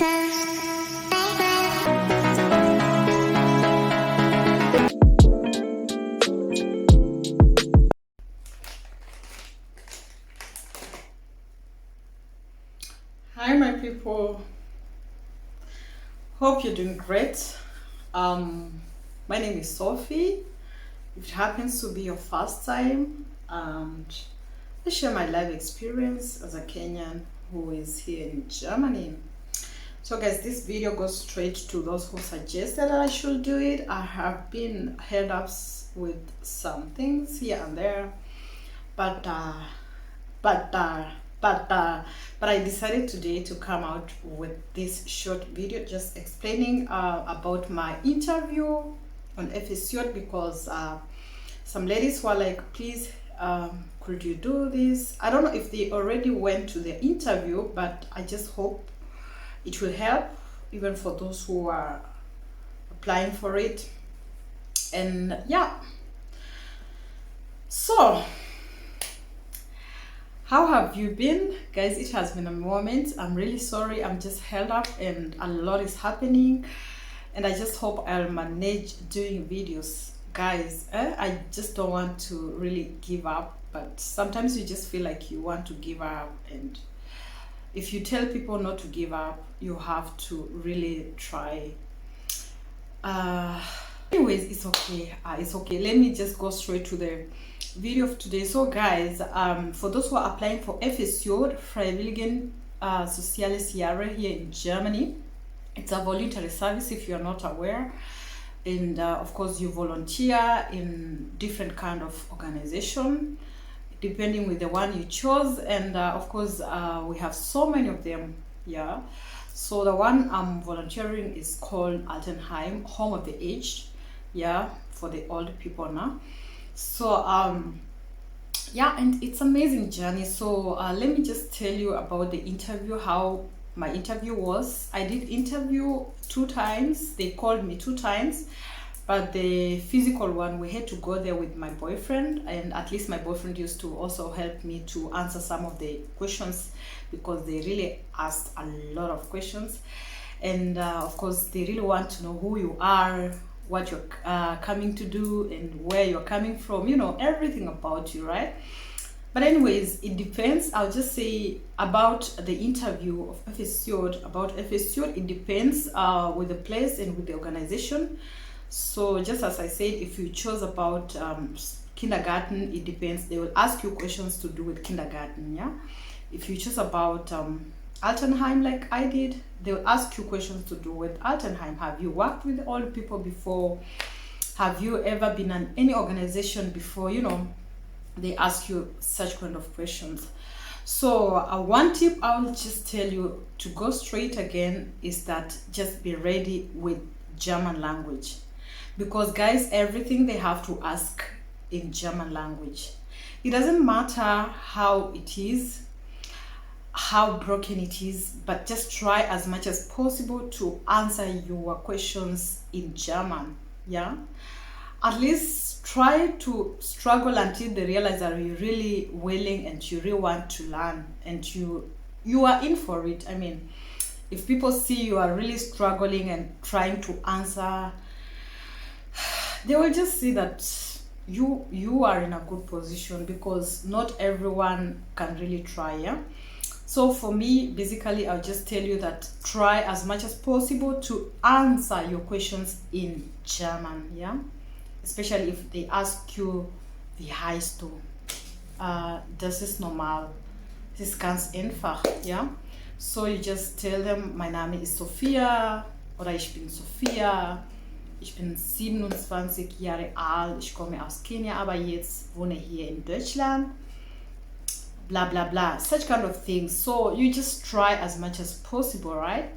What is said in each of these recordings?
Hi, my people. Hope you're doing great. My name is Sophie. If it happens to be your first time, and I share my life experience as a Kenyan who is here in Germany. So, guys, this video goes straight to those who suggested that I should do it. I have been held up with some things here and there, but I decided today to come out with this short video just explaining about my interview on FSU, because some ladies were like, please, could you do this? I don't know if they already went to the interview, but I just hope it will help even for those who are applying for it. And yeah, so how have you been, guys? It has been a moment. I'm really sorry. I'm just held up and a lot is happening, and I just hope I'll manage doing videos, guys. I just don't want to really give up, but sometimes you just feel like you want to give up, and if you tell people not to give up, you have to really try. Anyways, it's okay. It's okay. Let me just go straight to the video of today. So, guys, for those who are applying for FSU, Freiwilligen Soziales Jahre here in Germany, it's a voluntary service if you're not aware. And of course, you volunteer in different kind of organization depending with the one you chose. And of course, we have so many of them. Yeah. So the one I'm volunteering is called Altenheim, Home of the Aged. Yeah, for the old people now. So yeah, and it's amazing journey. So let me just tell you about the interview, how my interview was. I did interview 2 times. They called me 2 times, but the physical one, we had to go there with my boyfriend, and at least my boyfriend used to also help me to answer some of the questions, because they really asked a lot of questions. And of course, they really want to know who you are, what you're coming to do, and where you're coming from, you know, everything about you, right? But anyways, it depends. I'll just say about the interview of FSU, it depends with the place and with the organization. So just as I said, if you chose about kindergarten, it depends. They will ask you questions to do with kindergarten, yeah? If you choose about Altenheim, like I did, they'll ask you questions to do with Altenheim. Have you worked with old people before? Have you ever been in any organization before? You know, they ask you such kind of questions. So one tip I'll just tell you to go straight again is that just be ready with German language, because guys, everything they have to ask in German language. It doesn't matter how it is, how broken it is, but just try as much as possible to answer your questions in German. Yeah, at least try to struggle until they realize that you're really willing and you really want to learn, and you are in for it. I mean, if people see you are really struggling and trying to answer, they will just see that you are in a good position, because not everyone can really try. Yeah. So for me, basically, I'll just tell you that try as much as possible to answer your questions in German, yeah? Especially if they ask you, wie heißt du? Das ist normal. Das ist ganz einfach, yeah? So you just tell them, mein Name ist Sophia, oder ich bin Sophia, ich bin 27 Jahre alt, ich komme aus Kenia, aber jetzt wohne hier in Deutschland. Blah blah blah, such kind of things. So you just try as much as possible, right?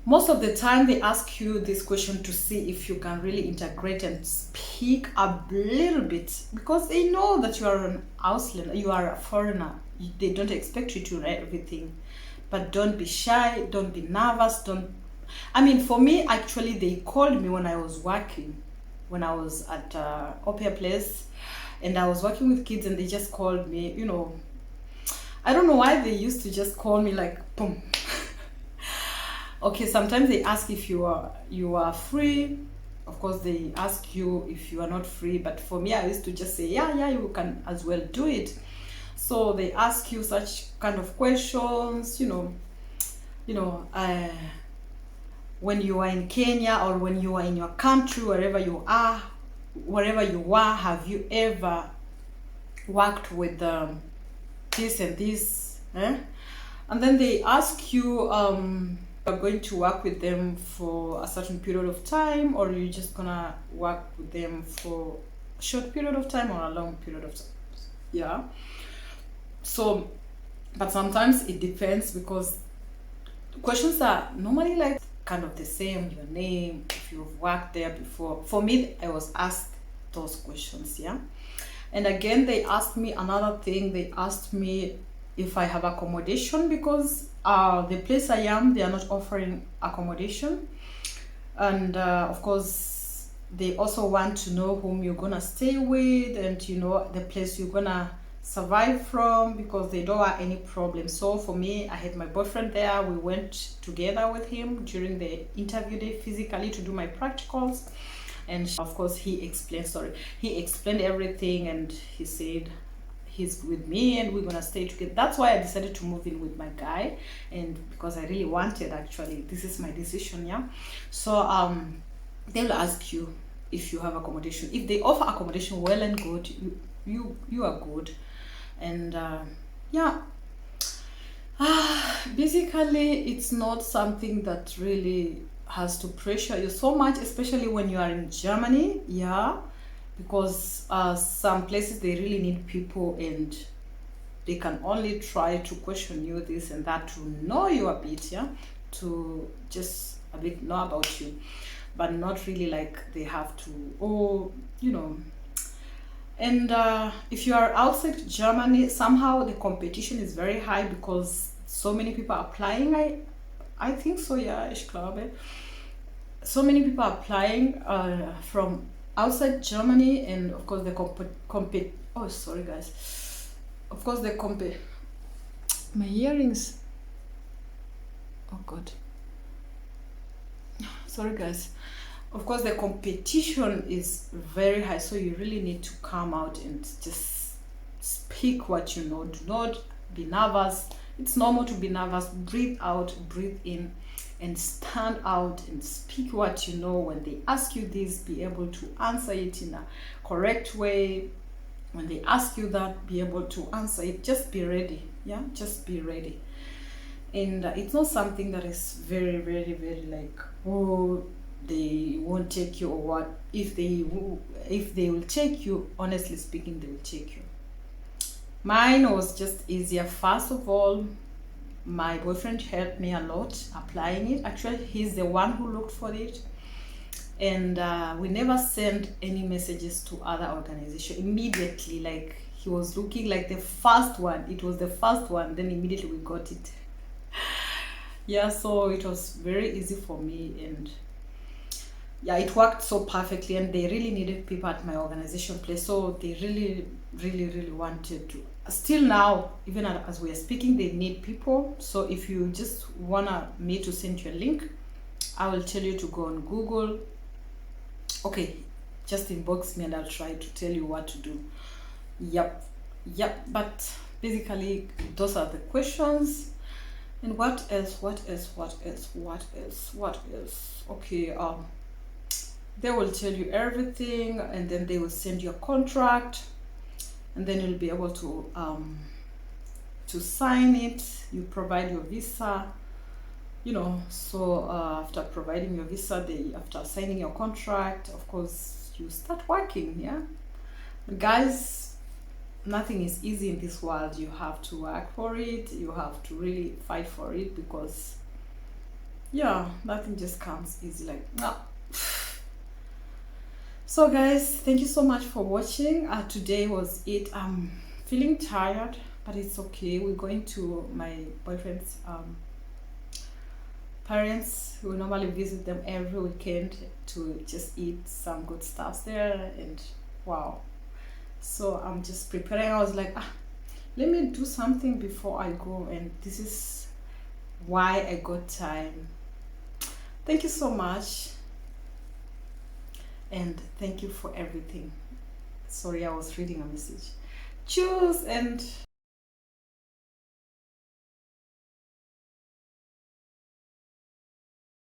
Most of the time they ask you this question to see if you can really integrate and speak a little bit, because they know that you are an Ausländer, you are a foreigner. They don't expect you to know everything, but don't be shy, don't be nervous, I mean, for me, actually, they called me when I was working, when I was at Au Pair Place, and I was working with kids, and they just called me, you know. I don't know why they used to just call me like, boom. Okay, sometimes they ask if you are free. Of course, they ask you if you are not free, but for me, I used to just say, yeah, yeah, you can as well do it. So they ask you such kind of questions, you know, when you are in Kenya or when you are in your country, wherever you are, have you ever worked with this and this? And then they ask you, you're going to work with them for a certain period of time, or you're just gonna work with them for a short period of time or a long period of time. Yeah. So, but sometimes it depends, because questions are normally like kind of the same, your name, if you've worked there before. For me, I was asked those questions, yeah. And again, they asked me another thing. They asked me if I have accommodation, because the place I am, they are not offering accommodation. And of course, they also want to know whom you're gonna stay with, and the place you're gonna survive from, because they don't have any problem. So for me, I had my boyfriend there. We went together with him during the interview day physically to do my practicals, and of course he explained everything, and he said he's with me and we're gonna stay together. That's why I decided to move in with my guy, and because I really wanted, actually, this is my decision, yeah. So they will ask you if you have accommodation. If they offer accommodation, well and good, you are good. And yeah, basically it's not something that really has to pressure you so much, especially when you are in Germany, yeah, because some places they really need people, and they can only try to question you this and that, to know you a bit, yeah, to just a bit know about you, but not really like they have to, And if you are outside Germany, somehow the competition is very high, because so many people are applying. I think so, yeah, ich glaube. So many people are applying from outside Germany, and of course the oh, sorry guys. Of course my earrings. Oh God. Sorry guys. Of course, the competition is very high, so you really need to come out and just speak what you know. Do not be nervous. It's normal to be nervous. Breathe out, breathe in, and stand out and speak what you know. When they ask you this, be able to answer it in a correct way. When they ask you that, be able to answer it. Just be ready. Yeah, just be ready. And it's not something that is very, very, very like, oh, they won't take you, or what. If they will take you, honestly speaking, they will take you. Mine was just easier. First of all, my boyfriend helped me a lot applying it. Actually, he's the one who looked for it, and we never sent any messages to other organizations immediately. Like, he was looking like the first one. It was the first one, then immediately we got it. Yeah, so it was very easy for me, and yeah, it worked so perfectly, and they really needed people at my organization place, so they really, really, really wanted to. Still now, even as we are speaking, they need people. So if you just wanna me to send you a link, I will tell you to go on Google. Okay, just inbox me and I'll try to tell you what to do. Yep, but basically those are the questions. And what else? Okay, they will tell you everything, and then they will send you a contract, and then you'll be able to sign it. You provide your visa, so after providing your visa, after signing your contract, of course you start working. Yeah, but guys, nothing is easy in this world. You have to work for it. You have to really fight for it, because yeah, nothing just comes easy like no. So guys, thank you so much for watching. Today was it. I'm feeling tired, but it's okay. We're going to my boyfriend's parents. We normally visit them every weekend to just eat some good stuff there, and wow. So I'm just preparing. I was like, let me do something before I go, and this is why I got time Thank you so much, and thank you for everything. Sorry, I was reading a message. Choose and